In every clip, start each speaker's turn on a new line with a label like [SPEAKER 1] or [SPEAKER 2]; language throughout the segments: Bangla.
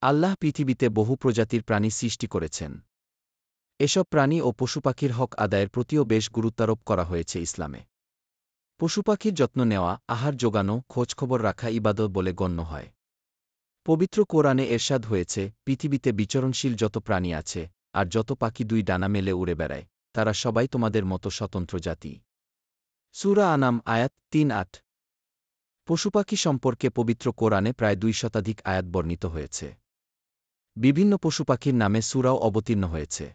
[SPEAKER 1] আল্লাহ পৃথিবীতে বহু প্রজাতির প্রাণী সৃষ্টি করেছেন। এসব প্রাণী ও পশুপাখির হক আদায়ের প্রতিও বেশ গুরুত্বারোপ করা হয়েছে ইসলামে। পশুপাখির যত্ন নেওয়া, আহার যোগানো, খোঁজখবর রাখা ইবাদত বলে গণ্য হয়। পবিত্র কোরআনে এরশাদ হয়েছে, পৃথিবীতে বিচরণশীল যত প্রাণী আছে, আর যত পাখি দুই ডানা মেলে উড়ে বেড়ায়, তারা সবাই তোমাদের মতো স্বতন্ত্র জাতি। সূরা আনাম আয়াত ৩-৮। পশুপাখি সম্পর্কে পবিত্র কোরআনে প্রায় ২ শতাধিক আয়াত বর্ণিত হয়েছে। বিভিন্ন পশুপাখির নামে সূরাও অবতীর্ণ হয়েছে।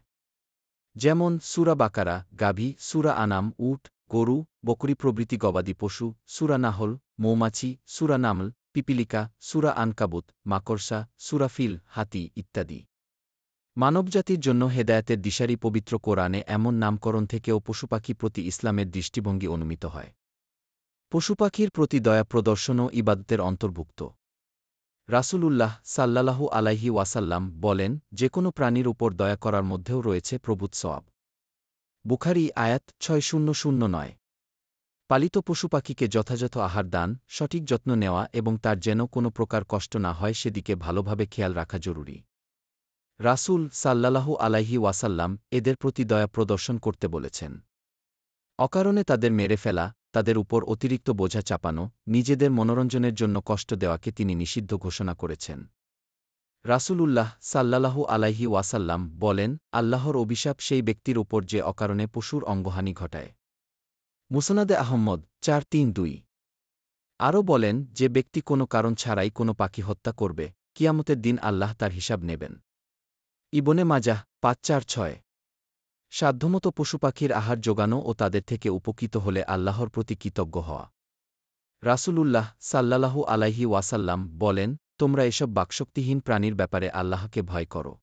[SPEAKER 1] যেমন সূরা বাকারা, গাভী, সূরা আনাম, উট, গরু, বকরী প্রভৃতি গবাদি পশু, সূরা নাহল, মৌমাছি, সূরা নামল, পিপিলিকা, সূরা আনকাবুত, মাকড়সা, সূরা ফিল, হাতি ইত্যাদি। মানবজাতির জন্য হেদায়েতের দিশারি পবিত্র কোরআনে এমন নামকরণ থেকেও পশুপাখি প্রতি ইসলামের দৃষ্টিভঙ্গি অনুমিত হয়। পশুপাখির প্রতি দয়া প্রদর্শনও ইবাদতের অন্তর্ভুক্ত। রাসূলুল্লাহ সাল্লাল্লাহু আলাইহি ওয়াসাল্লাম বলেন, যে কোনো প্রাণীর উপর দয়া করার মধ্যেও রয়েছে প্রভূত সওয়াব। বুখারী আয়াত ৬০০৯। পালিত পশুপাখিকে যথাযথ আহার দান, সঠিক যত্ন নেওয়া এবং তার যেন কোনো প্রকার কষ্ট না হয় সেদিকে ভালোভাবে খেয়াল রাখা জরুরি। রাসূল সাল্লাল্লাহু আলাইহি ওয়াসাল্লাম এদের প্রতি দয়া প্রদর্শন করতে বলেছেন। অকারণে তাদের মেরে ফেলা, তাদের উপর অতিরিক্ত বোঝা চাপানো, নিজেদের মনোরঞ্জনের জন্য কষ্ট দেওয়াকে তিনি নিষিদ্ধ ঘোষণা করেছেন। রাসূলুল্লাহ সাল্লাল্লাহু আলাইহি ওয়াসাল্লাম বলেন, আল্লাহর অভিশাপ সেই ব্যক্তির উপর যে অকারণে পশুর অঙ্গহানি ঘটায়। মুসনাদে আহম্মদ ৪৩২। আরও বলেন, যে ব্যক্তি কোনো কারণ ছাড়াই কোনো পাখি হত্যা করবে, কিয়ামতের দিন আল্লাহ তার হিসাব নেবেন। ইবনে মাজাহ ৫৪৬। সাধ্যমতো পশুপাখির আহার যোগানো ও তাদের থেকে উপকৃত হলে আল্লাহর প্রতি কৃতজ্ঞ হওয়া। রাসূলুল্লাহ সাল্লাল্লাহু আলাইহি ওয়াসাল্লাম বলেন, তোমরা এসব বাকশক্তিহীন প্রাণীর ব্যাপারে আল্লাহকে ভয় করো।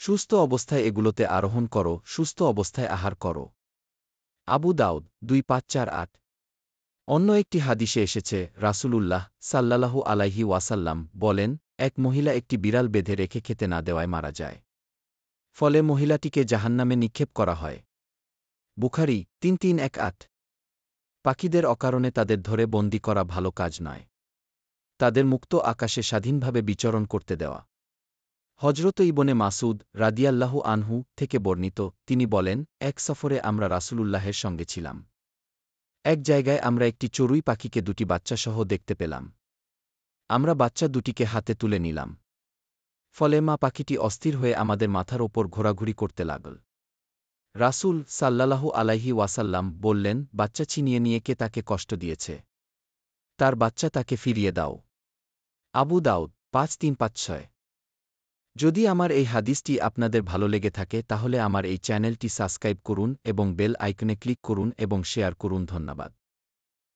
[SPEAKER 1] সুস্থ অবস্থায় এগুলোতে আরোহণ করো, সুস্থ অবস্থায় আহার করো। আবু দাউদ ২৫৪৮। অন্য একটি হাদিসে এসেছে, রাসূলুল্লাহ সাল্লাল্লাহু আলাইহি ওয়াসাল্লাম বলেন, এক মহিলা একটি বিড়াল বেঁধে রেখে খেতে না দেওয়ায় মারা যায়। ফলে মহিলাটিকে জাহান্নামে নিক্ষেপ করা হয়। বুখারী ৩৩১৮। পাখিদের অকারণে তাদের ধরে বন্দী করা ভালো কাজ নয়। তাদের মুক্ত আকাশে স্বাধীনভাবে বিচরণ করতে দেওয়া। হজরত ইবনে মাসুদ রাদিয়াল্লাহু আনহু থেকে বর্ণিত, তিনি বলেন, এক সফরে আমরা রাসূলুল্লাহের সঙ্গে ছিলাম। এক জায়গায় আমরা একটি চড়ুই পাখিকে দুটি বাচ্চাসহ দেখতে পেলাম। আমরা বাচ্চা দুটিকে হাতে তুলে নিলাম। ফলে মা পাখিটি অস্থির হয়ে আমাদের মাথার ওপর ঘোরাঘুরি করতে লাগল। রাসূল সাল্লাল্লাহু আলাইহি ওয়াসাল্লাম বললেন, বাচ্চা ছিনিয়ে নিয়ে কে তাকে কষ্ট দিয়েছে? তার বাচ্চা তাকে ফিরিয়ে দাও। আবু দাউদ ৫৩৫৬। যদি আমার এই হাদিসটি আপনাদের ভালো লেগে থাকে তাহলে আমার এই চ্যানেলটি সাবস্ক্রাইব করুন এবং বেল আইকনে ক্লিক করুন এবং শেয়ার করুন। ধন্যবাদ।